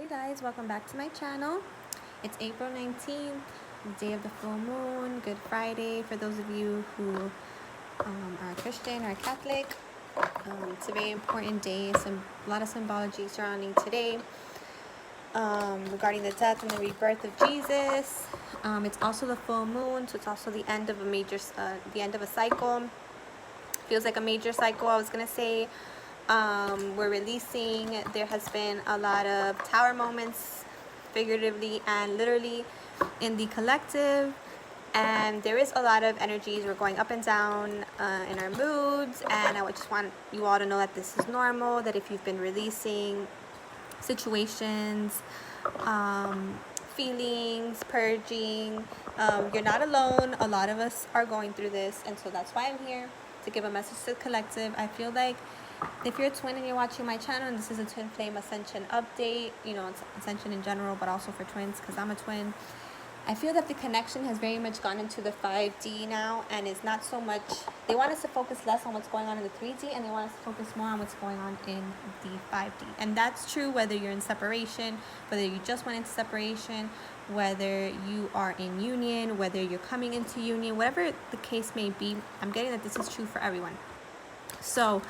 Hey guys, welcome back to my channel. It's April 19th, the day of the full moon, Good Friday for those of you who are Christian or Catholic. It's a very important day, a lot of symbology surrounding today regarding the death and the rebirth of Jesus. It's also the full moon, so it's also the end of the end of a cycle. Feels like a major cycle, I was gonna say. We're releasing. There has been a lot of tower moments, figuratively and literally, in the collective, and there is a lot of energies. We're going up and down in our moods, and I just want you all to know that this is normal, that if you've been releasing situations, feelings, purging, you're not alone. A lot of us are going through this, and so that's why I'm here, to give a message to the collective. I feel like if you're a twin and you're watching my channel, and this is a twin flame ascension update, you know, ascension in general, but also for twins because I'm a twin, I feel that the connection has very much gone into the 5D now, and is not so much, they want us to focus less on what's going on in the 3D, and they want us to focus more on what's going on in the 5D. And that's true whether you're in separation, whether you just went into separation, whether you are in union, whether you're coming into union, whatever the case may be. I'm getting that this is true for everyone. So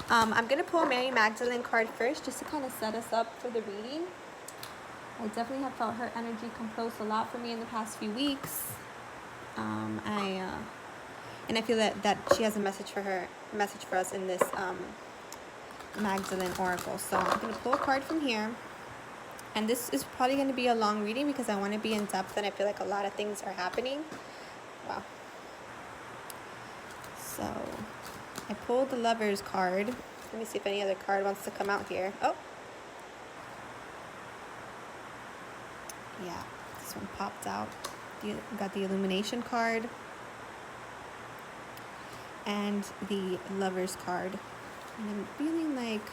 I'm going to pull Mary Magdalene card first, just to kind of set us up for the reading. I definitely have felt her energy come close a lot for me in the past few weeks. And I feel that she has a message for us in this Magdalene Oracle. So I'm going to pull a card from here. And this is probably going to be a long reading because I want to be in depth, and I feel like a lot of things are happening. Wow. So I pulled the Lovers card. Let me see if any other card wants to come out here. Oh. Yeah, this one popped out. We got the Illumination card and the Lovers card. And I'm feeling like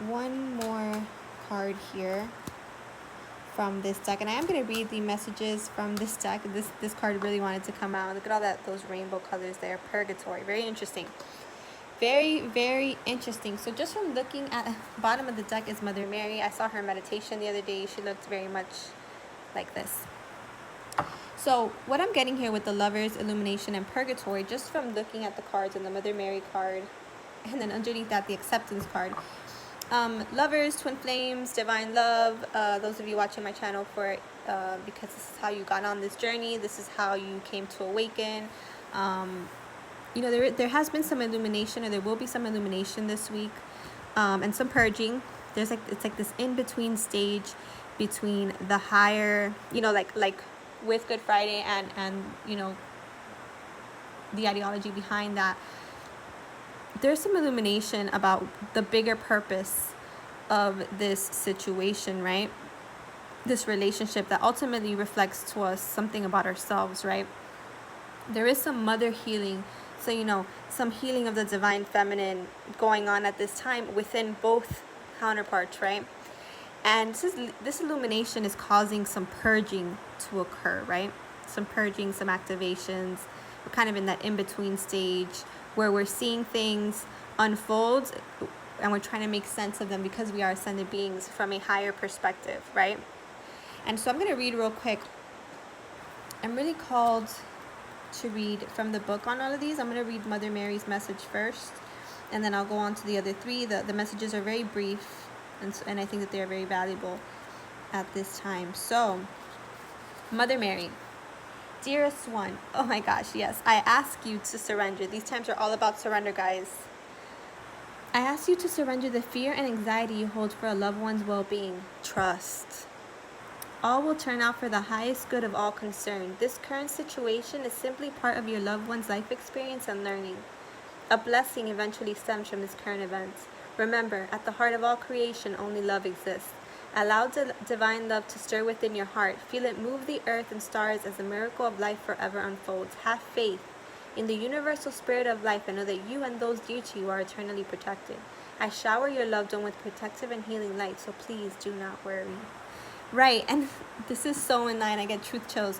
one more card here from this deck. And I am going to read the messages from this deck. This card really wanted to come out. Look at all those rainbow colors there. Purgatory. Very interesting. Very, very interesting. So just from looking at the bottom of the deck is Mother Mary. I saw her meditation the other day. She looked very much like this. So what I'm getting here with the Lovers, Illumination, and Purgatory, just from looking at the cards and the Mother Mary card, and then underneath that, the Acceptance card. Lovers, Twin Flames, Divine Love. Those of you watching my channel because this is how you got on this journey. This is how you came to awaken. You know, there has been some illumination, or there will be some illumination this week, and some purging. It's like this in-between stage between the higher, you know, like with Good Friday and you know, the ideology behind that. There's some illumination about the bigger purpose of this situation, right? This relationship that ultimately reflects to us something about ourselves, right? There is some mother healing. So, you know, some healing of the divine feminine going on at this time within both counterparts, right? And this illumination is causing some purging to occur, right? Some purging, some activations. We're kind of in that in-between stage where we're seeing things unfold, and we're trying to make sense of them because we are ascended beings from a higher perspective, right? And so I'm going to read real quick. I'm really called to read from the book on all of these. I'm going to read Mother Mary's message first, and then I'll go on to the other three. The messages are very brief, and I think that they're very valuable at this time. So, Mother Mary, dearest one, oh my gosh, yes, I ask you to surrender. These times are all about surrender, guys. I ask you to surrender the fear and anxiety you hold for a loved one's well-being. Trust. All will turn out for the highest good of all concerned. This current situation is simply part of your loved one's life experience and learning. A blessing eventually stems from this current event. Remember, at the heart of all creation, only love exists. Allow divine love to stir within your heart. Feel it move the earth and stars as the miracle of life forever unfolds. Have faith in the universal spirit of life, and know that you and those dear to you are eternally protected. I shower your loved one with protective and healing light, so please do not worry. Right, and this is so in line. I get truth chills.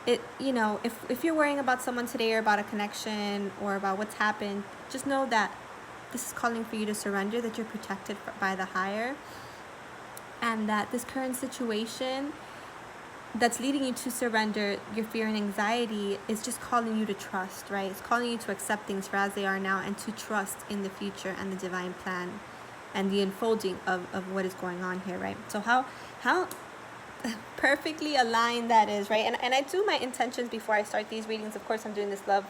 You know, if you're worrying about someone today, or about a connection, or about what's happened, just know that this is calling for you to surrender, that you're protected by the higher. and that this current situation that's leading you to surrender your fear and anxiety is just calling you to trust, right? It's calling you to accept things for as they are now and to trust in the future and the divine plan and the unfolding of what is going on here, right? So how perfectly aligned that is, right? And I do my intentions before I start these readings. Of course, I'm doing this love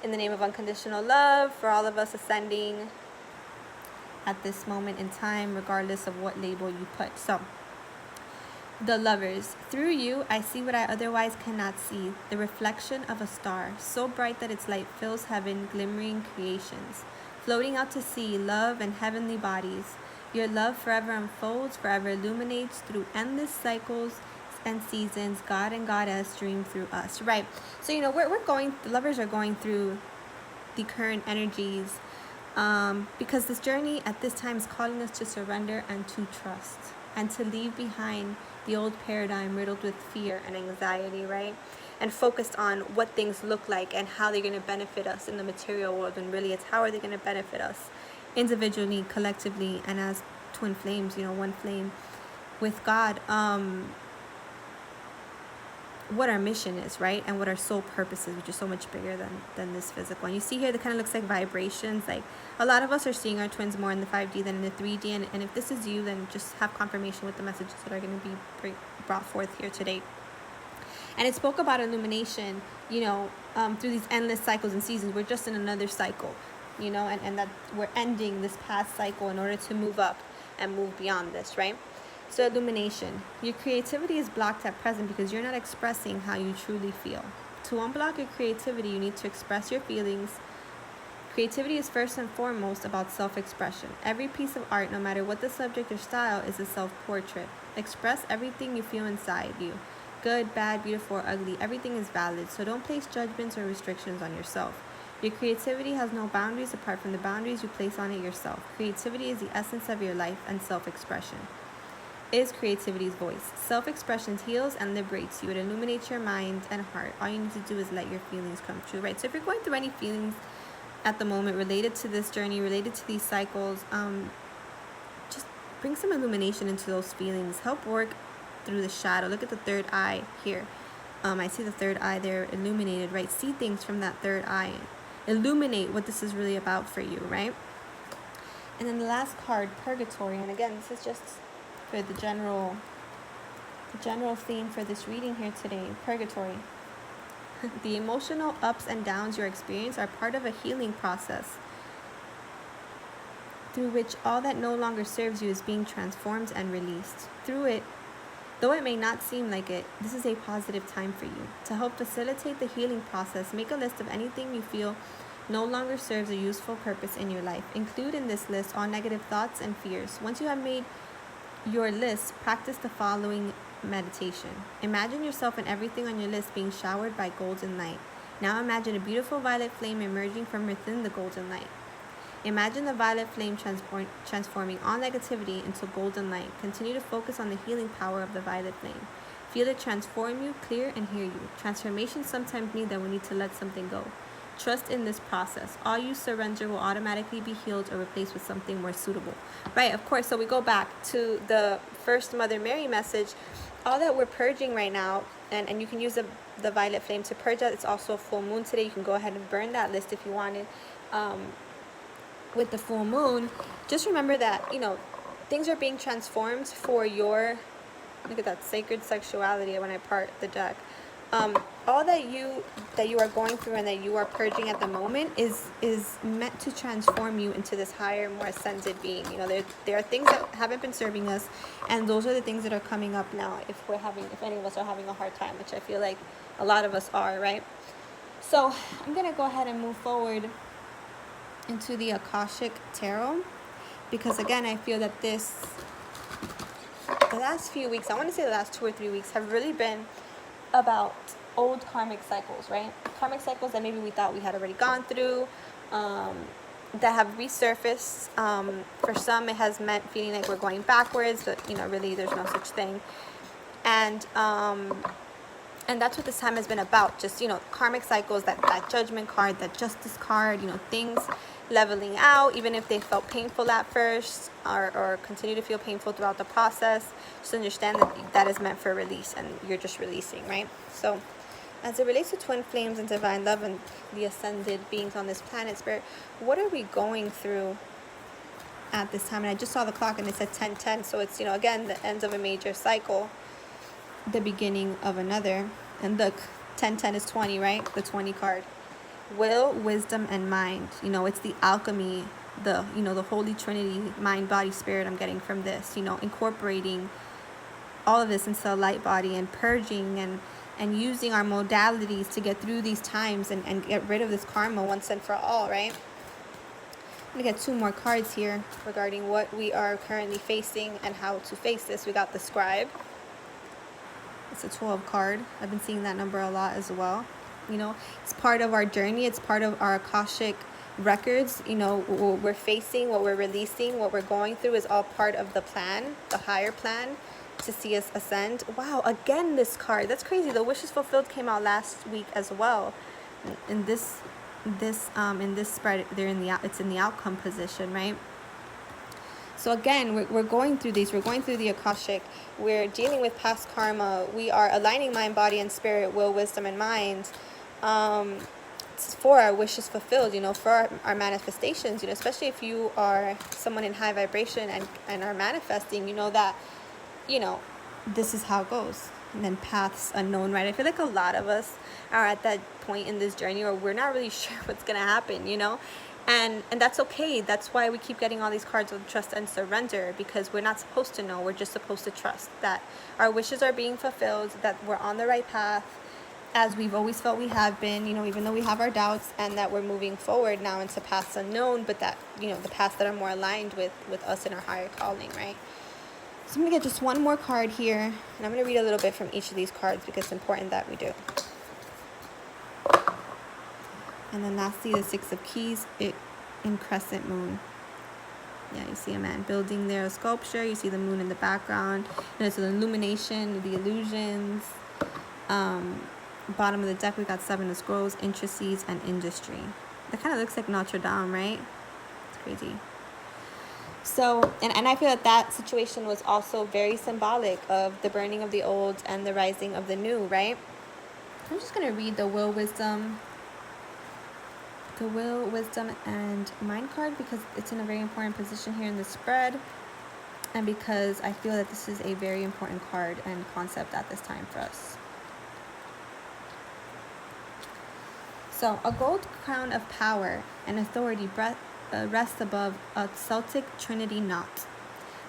in the name of unconditional love for all of us ascending at this moment in time, regardless of what label you put. So, the Lovers. Through you, I see what I otherwise cannot see, the reflection of a star, so bright that its light fills heaven, glimmering creations. Floating out to sea, love and heavenly bodies. Your love forever unfolds, forever illuminates through endless cycles and seasons. God and Goddess dream through us. Right. So, the Lovers are going through the current energies because this journey at this time is calling us to surrender and to trust and to leave behind the old paradigm riddled with fear and anxiety, right? And focused on what things look like and how they're going to benefit us in the material world, when really it's how are they going to benefit us individually, collectively, and as twin flames, one flame with God. What our mission is, right? And what our soul purpose is, which is so much bigger than this physical. And you see here, that kind of looks like vibrations. Like a lot of us are seeing our twins more in the 5D than in the 3D. And if this is you, then just have confirmation with the messages that are going to be brought forth here today. And it spoke about illumination, through these endless cycles and seasons. We're just in another cycle, and that we're ending this past cycle in order to move up and move beyond this, right? So illumination. Your creativity is blocked at present because you're not expressing how you truly feel. To unblock your creativity, you need to express your feelings. Creativity is first and foremost about self-expression. Every piece of art, no matter what the subject or style, is a self-portrait. Express everything you feel inside you. Good, bad, beautiful, or ugly. Everything is valid, so don't place judgments or restrictions on yourself. Your creativity has no boundaries apart from the boundaries you place on it yourself. Creativity is the essence of your life, and self-expression is creativity's voice. Self-expression heals and liberates you. It illuminates your mind and heart. All you need to do is let your feelings come true, right? So if you're going through any feelings at the moment related to this journey, related to these cycles, just bring some illumination into those feelings. Help work through the shadow. Look at the third eye here. I see the third eye there illuminated, right? See things from that third eye. Illuminate what this is really about for you, right? And then the last card, Purgatory. And again, this is just for the general theme for this reading here today, Purgatory. The emotional ups and downs you experience are part of a healing process through which all that no longer serves you is being transformed and released. Through it, though it may not seem like it, this is a positive time for you. To help facilitate the healing process, make a list of anything you feel no longer serves a useful purpose in your life. Include in this list all negative thoughts and fears. Once you have made your list, practice the following meditation. Imagine yourself and everything on your list being showered by golden light. Now imagine a beautiful violet flame emerging from within the golden light. Imagine the violet flame transforming all negativity into golden light. Continue to focus on the healing power of the violet flame. Feel it transform you, clear, and hear you. Transformations sometimes mean that we need to let something go. Trust in this process. All you surrender will automatically be healed or replaced with something more suitable. Right, of course. So we go back to the first Mother Mary message. All that we're purging right now, and you can use the violet flame to purge that. It's also a full moon today. You can go ahead and burn that list if you wanted. With the full moon, just remember that, things are being transformed for your, look at that, sacred sexuality when I part the deck. All that you are going through and that you are purging at the moment is meant to transform you into this higher, more ascended being. There are things that haven't been serving us, and those are the things that are coming up now if any of us are having a hard time, which I feel like a lot of us are, right? So I'm gonna go ahead and move forward into the Akashic Tarot, because again, I feel that the last few weeks, I want to say the last 2 or 3 weeks, have really been about old karmic cycles, right? Karmic cycles that maybe we thought we had already gone through, that have resurfaced. For some, it has meant feeling like we're going backwards, but really there's no such thing. And that's what this time has been about. Just karmic cycles, that judgment card, that justice card, things leveling out, even if they felt painful at first, or continue to feel painful throughout the process. Just understand that that is meant for release, and you're just releasing, right? So as it relates to twin flames and divine love and the ascended beings on this planet, Spirit, what are we going through at this time? And I just saw the clock and it said 10:10, so it's, again, the end of a major cycle, the beginning of another. And look, 10:10 is 20, right? The 20 card. Will, wisdom, and mind. It's the alchemy, the Holy Trinity, mind, body, spirit I'm getting from this, incorporating all of this into a light body and purging and using our modalities to get through these times and get rid of this karma once and for all, right? I'm going to get 2 more cards here regarding what we are currently facing and how to face this. We got the Scribe. It's a 12 card. I've been seeing that number a lot as well. It's part of our journey. It's part of our Akashic records. What we're facing, what we're releasing, what we're going through is all part of the plan, the higher plan, to see us ascend. Wow, again, this card. That's crazy. The Wishes Fulfilled came out last week as well. In this spread, it's in the outcome position, right? So again, we're going through these. We're going through the Akashic. We're dealing with past karma. We are aligning mind, body, and spirit, will, wisdom, and mind, for our wishes fulfilled, for our manifestations, especially if you are someone in high vibration and are manifesting, that, this is how it goes. And then paths unknown, right? I feel like a lot of us are at that point in this journey where we're not really sure what's going to happen, And that's okay. That's why we keep getting all these cards of trust and surrender, because we're not supposed to know. We're just supposed to trust that our wishes are being fulfilled, that we're on the right path, as we've always felt we have been, even though we have our doubts, and that we're moving forward now into paths unknown, but that, the paths that are more aligned with us and our higher calling, right? So I'm going to get just 1 more card here, and I'm going to read a little bit from each of these cards because it's important that we do. And then lastly, the 6 of Keys, in Crescent Moon. Yeah, you see a man building there, a sculpture. You see the moon in the background. And it's an illumination, the illusions. Bottom of the deck, we got 7 of Scrolls, intricacies, and industry. That kind of looks like Notre Dame, right? It's crazy. So, and I feel that situation was also very symbolic of the burning of the old and the rising of the new, right? I'm just going to read the will, wisdom, and mind card because it's in a very important position here in the spread, and because I feel that this is a very important card and concept at this time for us. So, a gold crown of power and authority rests above a Celtic Trinity knot.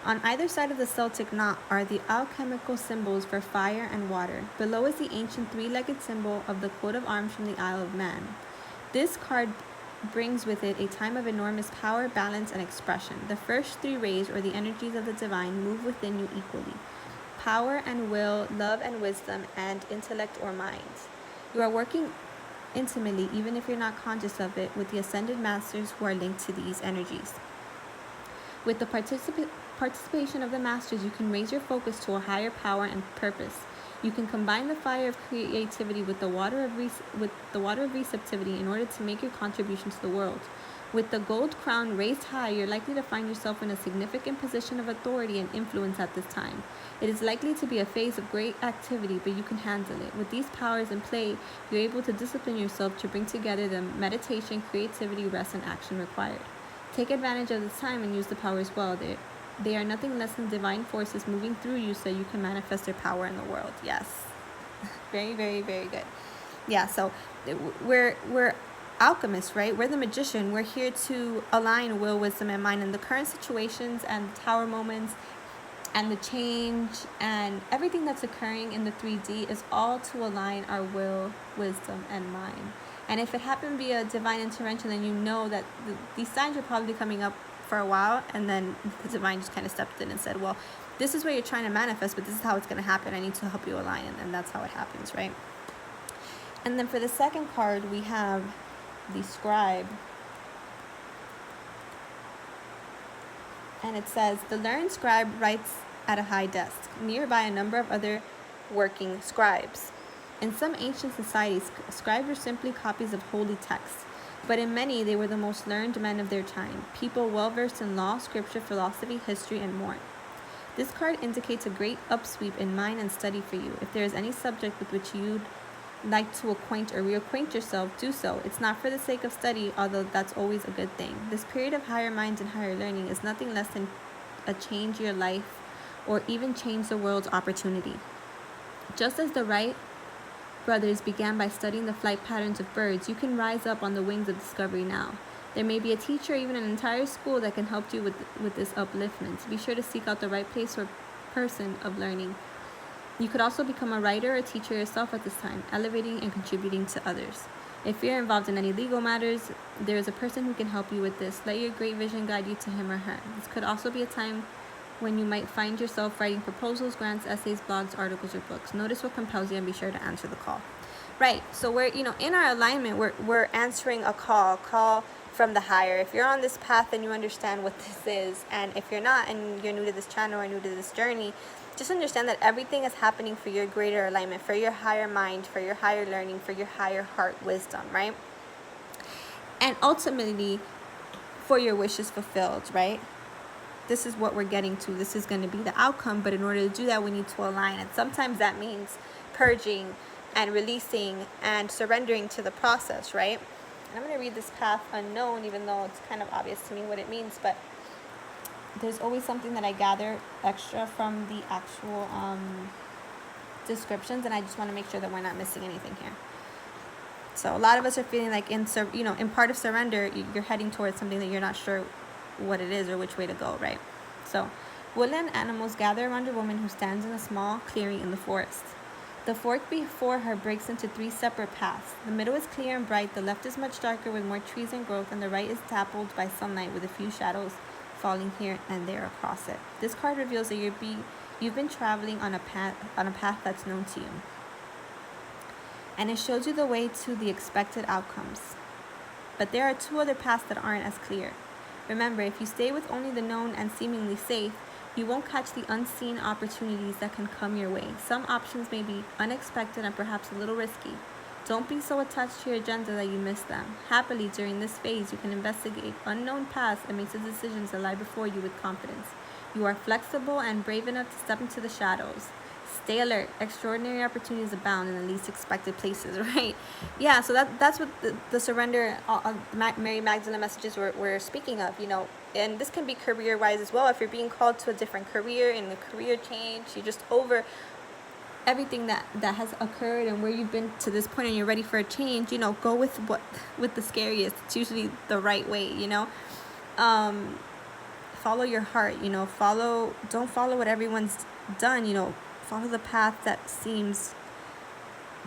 On either side of the Celtic knot are the alchemical symbols for fire and water. Below is the ancient 3-legged symbol of the coat of arms from the Isle of Man. This card brings with it a time of enormous power, balance, and expression. The first 3 rays, or the energies of the divine, move within you equally. Power and will, love and wisdom, and intellect or mind. You are working intimately, even if you're not conscious of it, with the ascended masters who are linked to these energies. With the participation of the masters, you can raise your focus to a higher power and purpose. You can combine the fire of creativity with the water of receptivity in order to make your contribution to the world. With the gold crown raised high, you're likely to find yourself in a significant position of authority and influence at this time. It is likely to be a phase of great activity, but you can handle it. With these powers in play, you're able to discipline yourself to bring together the meditation, creativity, rest, and action required. Take advantage of this time and use the powers well. They are nothing less than divine forces moving through you so you can manifest their power in the world. Yes. Very, very, very good. Yeah, so we're alchemists, right? We're the magician. We're here to align will, wisdom, and mind in the current situations and the tower moments and the change and everything that's occurring in the 3D is all to align our will, wisdom, and mind. And if it happened via divine intervention, then you know that these signs are probably coming up for a while, and then the divine just kind of stepped in and said, well, this is what you're trying to manifest, but this is how it's going to happen. I need to help you align, and that's how it happens, right? And then for the second card, we have the Scribe. And it says, the learned scribe writes at a high desk, nearby a number of other working scribes. In some ancient societies, scribes were simply copies of holy texts. but in many they were the most learned men of their time, people well versed in law, scripture, philosophy, history, and more. This card indicates a great upsweep in mind and study for you. If there is any subject with which you'd like to acquaint or reacquaint yourself, do so. It's not for the sake of study, although that's always a good thing. This period of higher minds and higher learning is nothing less than a change your life or even change the world's opportunity. Just as the Wright brothers began by studying the flight patterns of birds, you can rise up on the wings of discovery now. There may be a teacher or even an entire school that can help you with this upliftment. Be sure to seek out the right place or person of learning. You could also become a writer or teacher yourself at this time, elevating and contributing to others. If you're involved in any legal matters, there is a person who can help you with this. Let your great vision guide you to him or her. This could also be a time when you might find yourself writing proposals, grants, essays, blogs, articles, or books. Notice what compels you and be sure to answer the call. Right, so we're, in our alignment, we're answering a call from the higher. If you're on this path and you understand what this is, and if you're not and you're new to this channel or new to this journey, just understand that everything is happening for your greater alignment, for your higher mind, for your higher learning, for your higher heart wisdom, right? And ultimately, for your wishes fulfilled, right? This is what we're getting to. This is going to be the outcome, but in order to do that, we need to align. And sometimes that means purging and releasing and surrendering to the process, right? And I'm going to read this path unknown, even though it's kind of obvious to me what it means, but there's always something that I gather extra from the actual descriptions, and I just want to make sure that we're not missing anything here. So a lot of us are feeling like in part of surrender, you're heading towards something that you're not sure what it is or which way to go, right? So woodland animals gather around a woman who stands in a small clearing in the forest. The fork before her breaks into 3 separate paths. The middle is clear and bright, the left is much darker with more trees and growth, and the right is dappled by sunlight with a few shadows falling here and there across it. This card reveals that you've been traveling on a path that's known to you, and it shows you the way to the expected outcomes. But there are 2 other paths that aren't as clear. Remember, if you stay with only the known and seemingly safe, you won't catch the unseen opportunities that can come your way. Some options may be unexpected and perhaps a little risky. Don't be so attached to your agenda that you miss them. Happily, during this phase, you can investigate unknown paths and make the decisions that lie before you with confidence. You are flexible and brave enough to step into the shadows. Stay alert. Extraordinary opportunities abound in the least expected places, right? Yeah, so that's what the surrender, Mary Magdalene messages we're speaking of, And this can be career-wise as well. If you're being called to a different career, in the career change, you're just over everything that has occurred and where you've been to this point and you're ready for a change, go with the scariest. It's usually the right way, Follow your heart, don't follow what everyone's done, follow the path that seems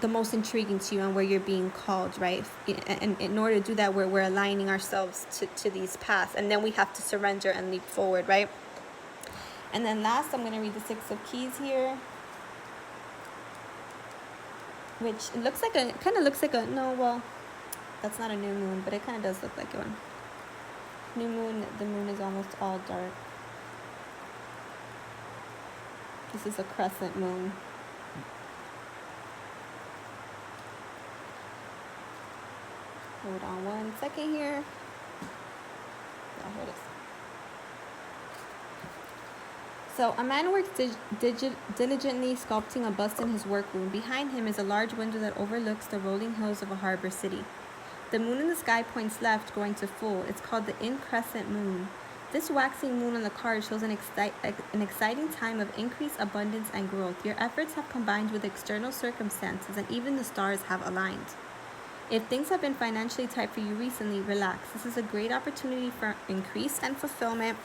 the most intriguing to you and where you're being called, right? And in order to do that, we're aligning ourselves to these paths, and then we have to surrender and leap forward, right? And then last, I'm going to read the 6 of Keys here, which kind of looks like that's not a new moon, but it kind of does look like one. New moon, the moon is almost all dark. This is a crescent moon. Hold on 1 second here. Oh, here it is. So a man works diligently sculpting a bust in his workroom. Behind him is a large window that overlooks the rolling hills of a harbor city. The moon in the sky points left, going to full. It's called the increscent moon. This waxing moon on the card shows an exciting time of increased abundance and growth. Your efforts have combined with external circumstances, and even the stars have aligned. If things have been financially tight for you recently, relax. This is a great opportunity for increase and fulfillment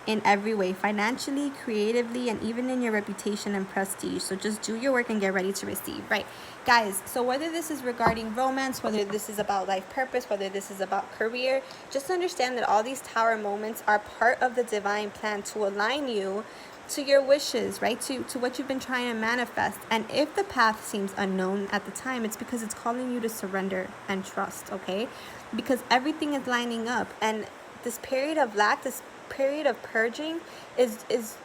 in every way, financially, creatively, and even in your reputation and prestige. So just do your work and get ready to receive, right? Guys, so whether this is regarding romance, whether this is about life purpose, whether this is about career, just understand that all these tower moments are part of the divine plan to align you to your wishes, right? To what you've been trying to manifest. And if the path seems unknown at the time, it's because it's calling you to surrender and trust, okay? Because everything is lining up, and this period of lack, this period of purging is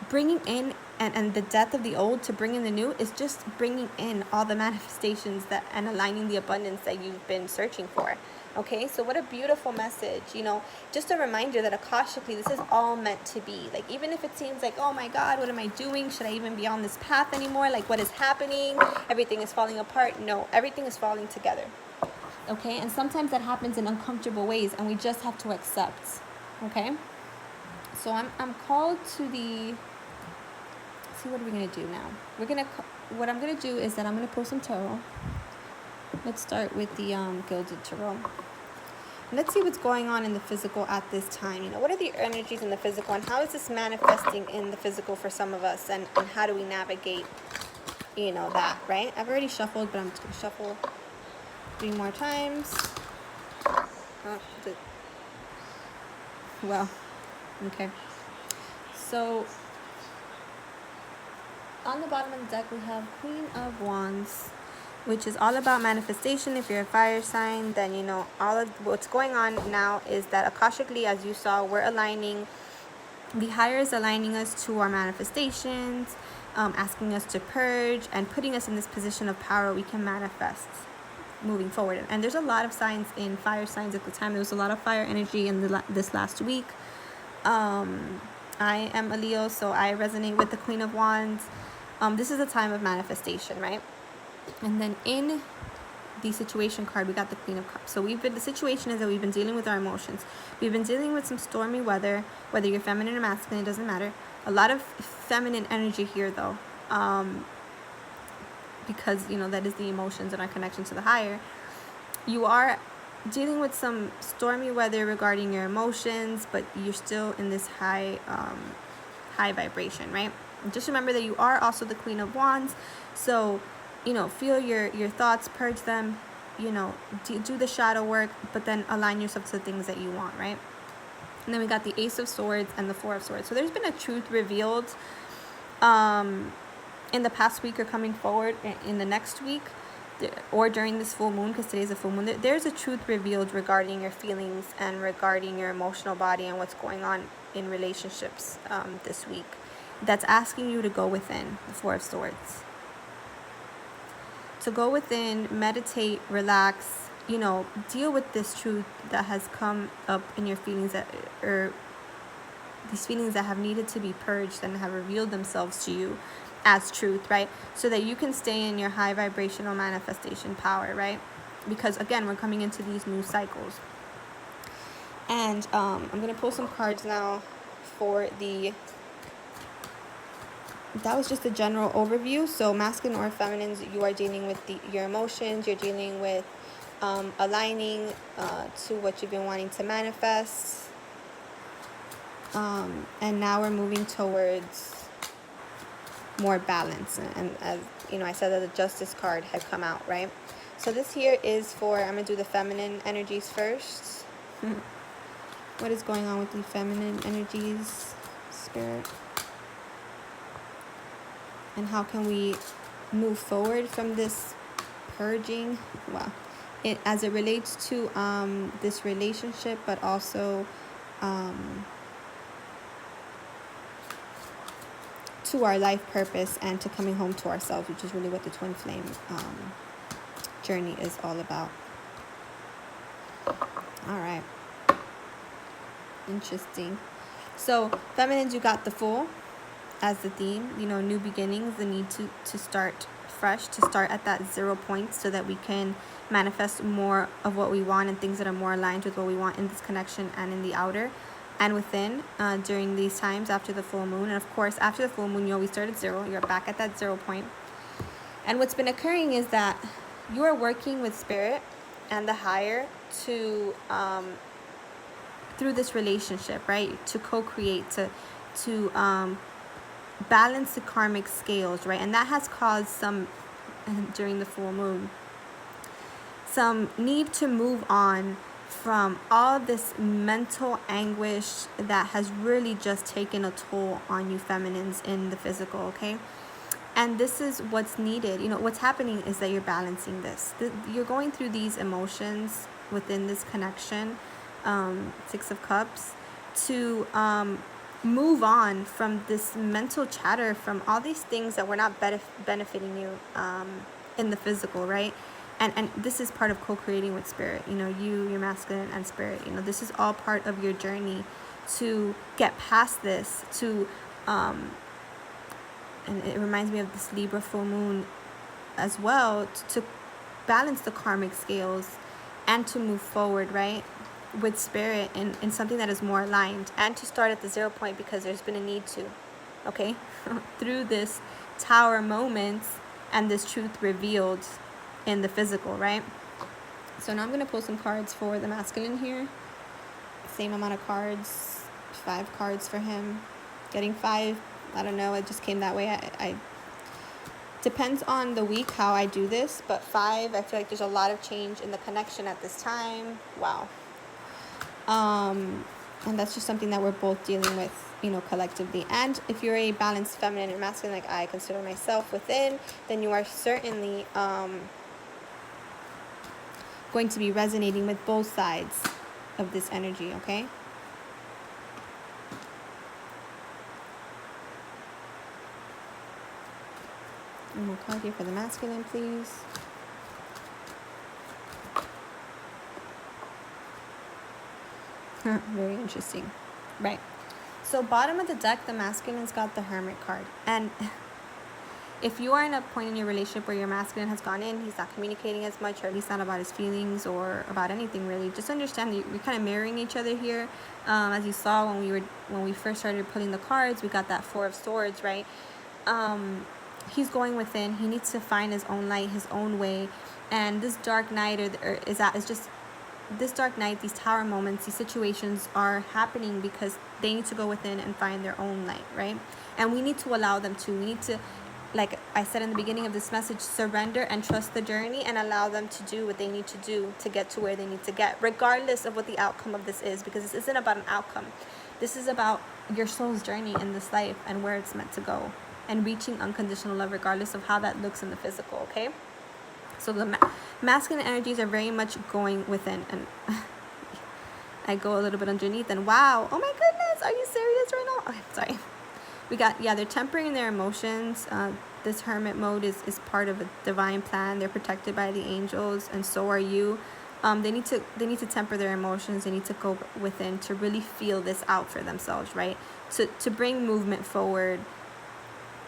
bringing in and the death of the old to bring in the new is just bringing in all the manifestations that and aligning the abundance that you've been searching for. Okay, so what a beautiful message. Just a reminder that akashically this is all meant to be. Like, even if it seems like, oh my God, what am I doing? Should I even be on this path anymore? Like, what is happening? Everything is falling apart. No, everything is falling together. Okay, and sometimes that happens in uncomfortable ways, and we just have to accept. Okay, so I'm called to the. See, what are we gonna do now? What I'm gonna do is that I'm gonna pull some tarot. Let's start with the Gilded Tarot. Let's see what's going on in the physical at this time. What are the energies in the physical, and how is this manifesting in the physical for some of us, and how do we navigate, that, right? I've already shuffled, but I'm just gonna shuffle 3 more times. Well, okay. So on the bottom of the deck, we have Queen of Wands, which is all about manifestation. If you're a fire sign, then all of what's going on now is that akashically, as you saw, we're aligning. The higher is aligning us to our manifestations, asking us to purge and putting us in this position of power we can manifest moving forward. And there's a lot of signs in fire signs at the time. There was a lot of fire energy in this last week. I am a Leo, so I resonate with the Queen of Wands. This is a time of manifestation, right? And then in the situation card, we got the Queen of Cups. So the situation is that we've been dealing with our emotions. We've been dealing with some stormy weather, whether you're feminine or masculine, it doesn't matter. A lot of feminine energy here, though, because, that is the emotions and our connection to the higher. You are dealing with some stormy weather regarding your emotions, but you're still in this high vibration, right? And just remember that you are also the Queen of Wands. So feel your thoughts, purge them, do the shadow work, but then align yourself to the things that you want, right? And then we got the Ace of Swords and the Four of Swords. So there's been a truth revealed in the past week or coming forward in the next week or during this full moon, because today's a full moon. There's a truth revealed regarding your feelings and regarding your emotional body and what's going on in relationships this week. That's asking you to go within, the Four of Swords. So go within, meditate, relax, deal with this truth that has come up in your feelings, or these feelings that have needed to be purged and have revealed themselves to you as truth, right? So that you can stay in your high vibrational manifestation power, right? Because again, we're coming into these new cycles. And I'm going to pull some cards now for that was just a general overview. So masculine or feminines, you are dealing with your emotions. You're dealing with aligning to what you've been wanting to manifest. And now we're moving towards more balance. And as I said that the Justice card had come out, right? So this here is for, I'm going to do the feminine energies first. What is going on with the feminine energies, Spirit? And how can we move forward from this purging? Well, as it relates to this relationship, but also to our life purpose and to coming home to ourselves, which is really what the twin flame journey is all about. All right. Interesting. So feminines, you got the Fool as the theme, new beginnings, the need to start fresh, to start at that 0 point so that we can manifest more of what we want and things that are more aligned with what we want in this connection and in the outer and within during these times after the full moon. And of course, after the full moon, you always start at 0. You're back at that 0 point. And what's been occurring is that you are working with Spirit and the higher to through this relationship, right? To co-create, to balance the karmic scales, right? And that has caused some, during the full moon, some need to move on from all this mental anguish that has really just taken a toll on you feminines in the physical, okay? And this is what's needed. What's happening is that you're balancing this. You're going through these emotions within this connection, 6 of Cups, to move on from this mental chatter, from all these things that were not benefiting you in the physical, right? And this is part of co-creating with spirit, you know, your masculine and spirit, you know, this is all part of your journey to get past this, to and it reminds me of this Libra full moon as well, to balance the karmic scales and to move forward, right, with spirit in something that is more aligned, and to start at the 0 point because there's been a need to, okay, through this tower moment and this truth revealed in the physical, right? So now I'm going to pull some cards for the masculine here. Same amount of cards, 5 cards for him. Getting 5, I don't know, it just came that way. I depends on the week how I do this, but 5, I feel like there's a lot of change in the connection at this time. Wow. And that's just something that we're both dealing with, you know, collectively. And if you're a balanced feminine and masculine, like I consider myself within, then you are certainly going to be resonating with both sides of this energy, okay? One more card here for the masculine, please. Very interesting. Right. So bottom of the deck, the masculine's got the Hermit card. And if you are in a point in your relationship where your masculine has gone in, he's not communicating as much, or at least not about his feelings or about anything really, just understand that you're kind of mirroring each other here. As you saw when we first started pulling the cards, we got that 4 of Swords, right? He's going within. He needs to find his own light, his own way. And this dark night is just this dark night, these tower moments, these situations are happening because they need to go within and find their own light, right? And we need to allow them to. We need to, like I said in the beginning of this message, surrender and trust the journey and allow them to do what they need to do to get to where they need to get, regardless of what the outcome of this is, because this isn't about an outcome. This is about your soul's journey in this life and where it's meant to go, and reaching unconditional love regardless of how that looks in the physical, okay? So the masculine energies are very much going within, and I go a little bit underneath, and wow, oh my goodness, are you serious right now? Okay, sorry. We got, yeah, they're tempering their emotions. This hermit mode is part of a divine plan. They're protected by the angels, and so are you. They need to temper their emotions. They need to go within to really feel this out for themselves, right? To bring movement forward,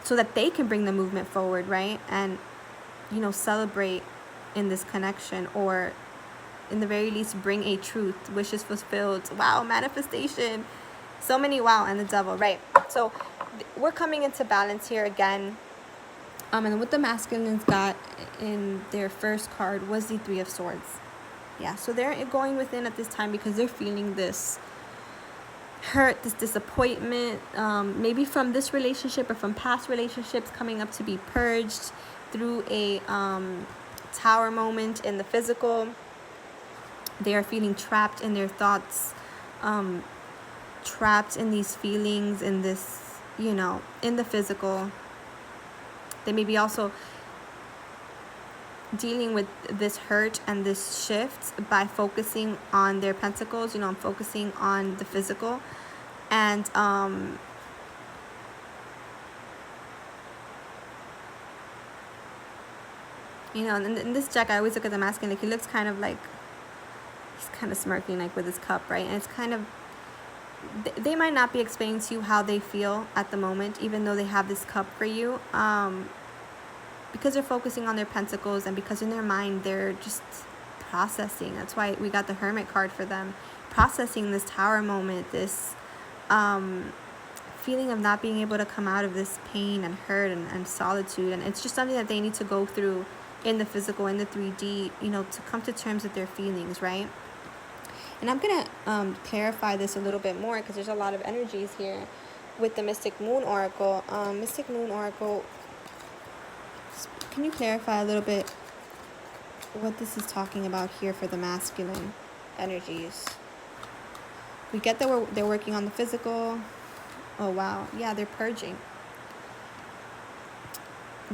so that they can bring the movement forward, right? And, you know, celebrate in this connection, or in the very least bring a truth, wishes fulfilled. Wow, manifestation, so many wow, and the devil, right? So we're coming into balance here again. And what the masculines got in their first card was the 3 of Swords. Yeah, so they're going within at this time because they're feeling this hurt, this disappointment, maybe from this relationship or from past relationships, coming up to be purged through a tower moment in the physical. They are feeling trapped in their thoughts, trapped in these feelings, in this, you know, in the physical. They may be also dealing with this hurt and this shift by focusing on their pentacles, you know, focusing on the physical. And you know, in this deck, I always look at the masculine, like he looks kind of like he's kind of smirking, like with his cup, right? And it's kind of, they might not be explaining to you how they feel at the moment, even though they have this cup for you, because they're focusing on their pentacles, and because in their mind they're just processing. That's why we got the Hermit card for them, processing this tower moment, this feeling of not being able to come out of this pain and hurt and solitude. And it's just something that they need to go through in the physical, in the 3D, you know, to come to terms with their feelings, right? And I'm going to clarify this a little bit more, because there's a lot of energies here with the Mystic Moon Oracle. Mystic Moon Oracle, can you clarify a little bit what this is talking about here for the masculine energies? We get that they're working on the physical. Oh, wow. Yeah, they're purging.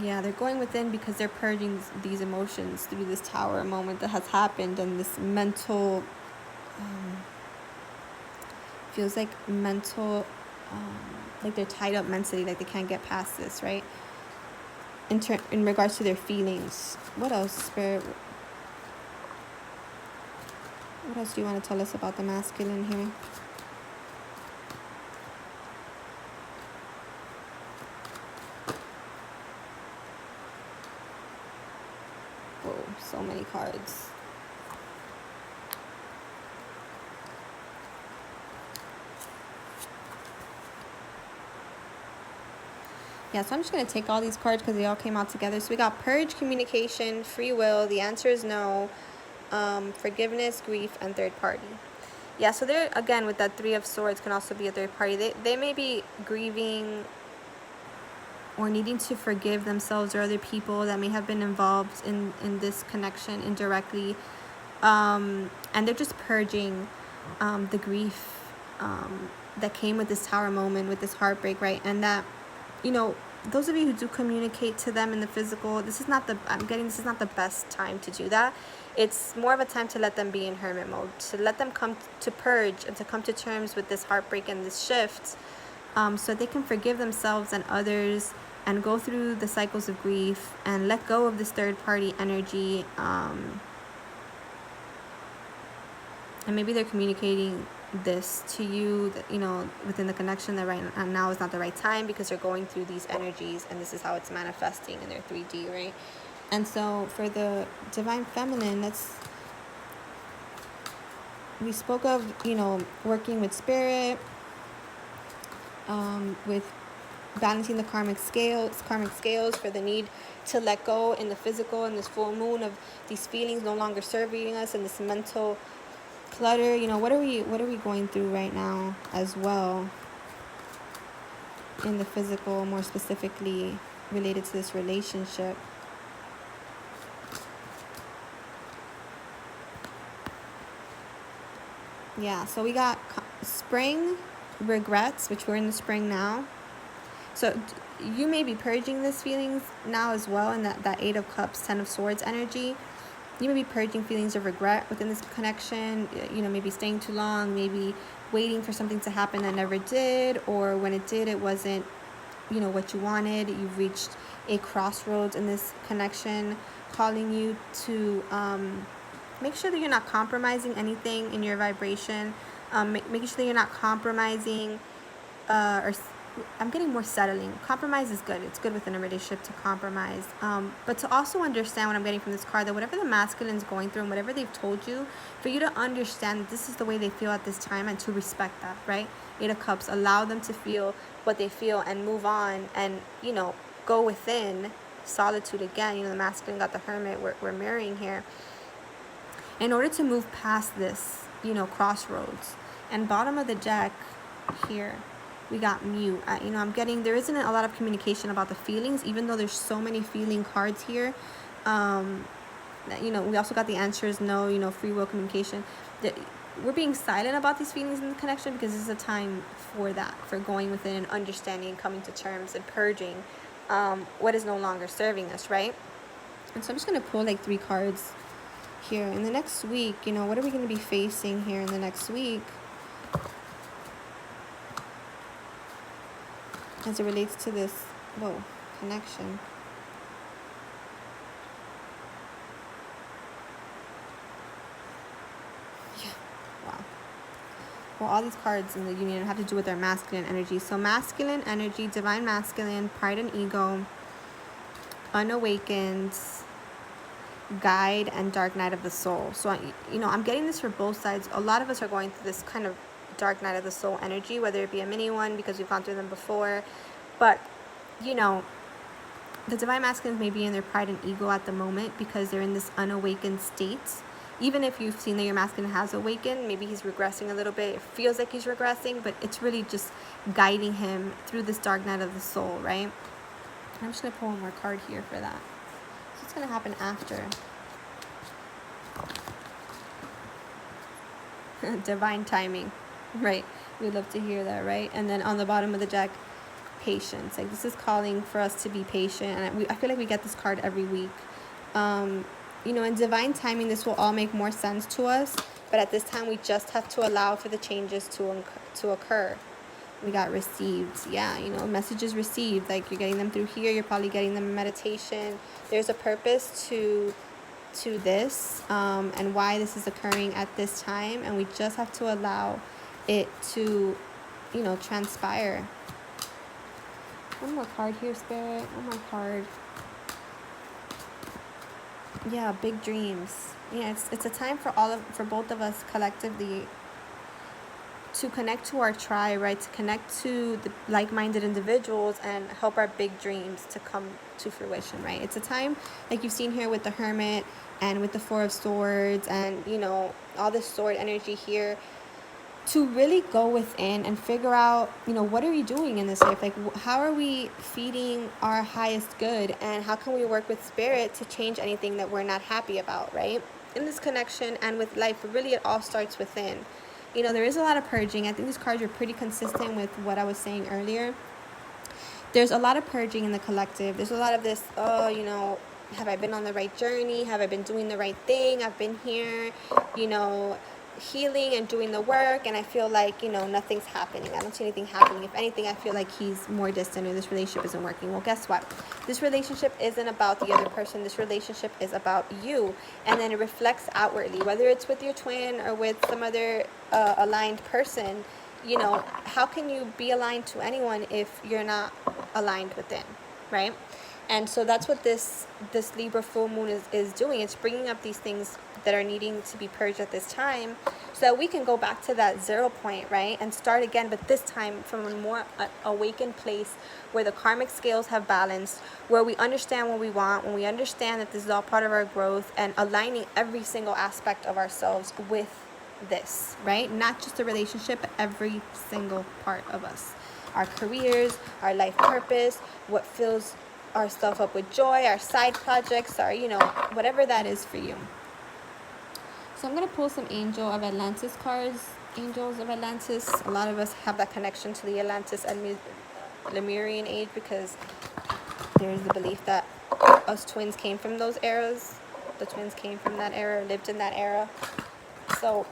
Yeah, they're going within because they're purging these emotions through this tower moment that has happened, and this mental, feels like mental like they're tied up mentally, like they can't get past this, right? In regards to their feelings. What else, Spirit? What else do you want to tell us about the masculine here? Whoa, so many cards. Yeah, so I'm just going to take all these cards because they all came out together. So we got purge, communication, free will. The answer is no. Forgiveness, grief, and third party. Yeah, so there, again, with that Three of Swords can also be a third party. They may be grieving or needing to forgive themselves or other people that may have been involved in this connection indirectly. And they're just purging the grief that came with this Tower moment, with this heartbreak, right? And that, you know, those of you who do communicate to them in the physical, this is not the best time to do that. It's more of a time to let them be in hermit mode, to let them come to purge and to come to terms with this heartbreak and this shift, so they can forgive themselves and others and go through the cycles of grief and let go of this third party energy. And maybe they're communicating this to you, that, you know, within the connection, that right now is not the right time because they're going through these energies and this is how it's manifesting in their 3D, right? And so for the divine feminine, we spoke of, you know, working with spirit, with balancing the karmic scales for the need to let go in the physical, in this full moon, of these feelings no longer serving us, and this mental clutter. You know, what are we going through right now as well in the physical, more specifically related to this relationship? Yeah, so we got spring regrets, which we're in the spring now. So you may be purging these feelings now as well, in that Eight of Cups, Ten of Swords energy. You may be purging feelings of regret within this connection, you know, maybe staying too long, maybe waiting for something to happen that never did, or when it did, it wasn't, you know, what you wanted. You've reached a crossroads in this connection, calling you to make sure that you're not compromising anything in your vibration, making sure that you're not compromising, or I'm getting more settling. Compromise is good. It's good within a relationship to compromise. But to also understand what I'm getting from this card, that whatever the masculine is going through and whatever they've told you, for you to understand that this is the way they feel at this time and to respect that, right? Eight of Cups, allow them to feel what they feel and move on and, you know, go within solitude again. You know, the masculine got the Hermit, we're mirroring here. In order to move past this, you know, crossroads. And bottom of the deck here, we got mute. You know, I'm getting, there isn't a lot of communication about the feelings, even though there's so many feeling cards here. You know, we also got the answers no, you know, free will, communication. We're being silent about these feelings in the connection because this is a time for that, for going within and understanding, coming to terms and purging what is no longer serving us, right? And so I'm just going to pull like 3 cards here. In the next week, you know, what are we going to be facing here in the next week as it relates to this, connection? Yeah, wow. Well, all these cards in the union have to do with their masculine energy. So masculine energy, divine masculine, pride and ego, unawakened, guide, and dark night of the soul. So, you know, I'm getting this for both sides. A lot of us are going through this kind of dark night of the soul energy, whether it be a mini one because we've gone through them before. But, you know, the divine masculines may be in their pride and ego at the moment because they're in this unawakened state. Even if you've seen that your masculine has awakened, maybe he's regressing a little bit. It feels like he's regressing, but it's really just guiding him through this dark night of the soul, right? And I'm just going to pull one more card here for that. So what's going to happen after? Divine timing, right? We'd love to hear that, right? And then on the bottom of the deck, patience. Like, this is calling for us to be patient, and I feel like we get this card every week. You know, in divine timing, this will all make more sense to us, but at this time we just have to allow for the changes to occur. We got received. Yeah, you know, messages received. Like, you're getting them through here. You're probably getting them in meditation. There's a purpose to this, and why this is occurring at this time, and we just have to allow it to, you know, transpire. One more card here, Spirit. One more card. Yeah, big dreams. Yeah, it's a time for both of us collectively to connect to our tribe, right? To connect to the like-minded individuals and help our big dreams to come to fruition, right? It's a time, like you've seen here with the Hermit and with the Four of Swords, and, you know, all this sword energy here, to really go within and figure out, you know, what are we doing in this life? Like, how are we feeding our highest good, and how can we work with spirit to change anything that we're not happy about, right? In this connection and with life, but really it all starts within. You know, there is a lot of purging. I think these cards are pretty consistent with what I was saying earlier. There's a lot of purging in the collective. There's a lot of this, oh, you know, have I been on the right journey? Have I been doing the right thing? I've been here, you know, healing and doing the work, and I feel like, you know, nothing's happening. I don't see anything happening. If anything, I feel like he's more distant, or this relationship isn't working. Well, guess what? This relationship isn't about the other person. This relationship is about you, and then it reflects outwardly, whether it's with your twin or with some other aligned person. You know, how can you be aligned to anyone if you're not aligned within, right? And so that's what this Libra full moon is doing. It's bringing up these things that are needing to be purged at this time, so that we can go back to that 0 point, right? And start again, but this time from a more awakened place, where the karmic scales have balanced, where we understand what we want, when we understand that this is all part of our growth, and aligning every single aspect of ourselves with this, right? Not just the relationship, but every single part of us. Our careers, our life purpose, what fills our stuff up with joy, our side projects, our, you know, whatever that is for you. So I'm going to pull some Angel of Atlantis cards. Angels of Atlantis. A lot of us have that connection to the Atlantis and Lemurian age, because there's the belief that us twins came from those eras. The twins came from that era, lived in that era. So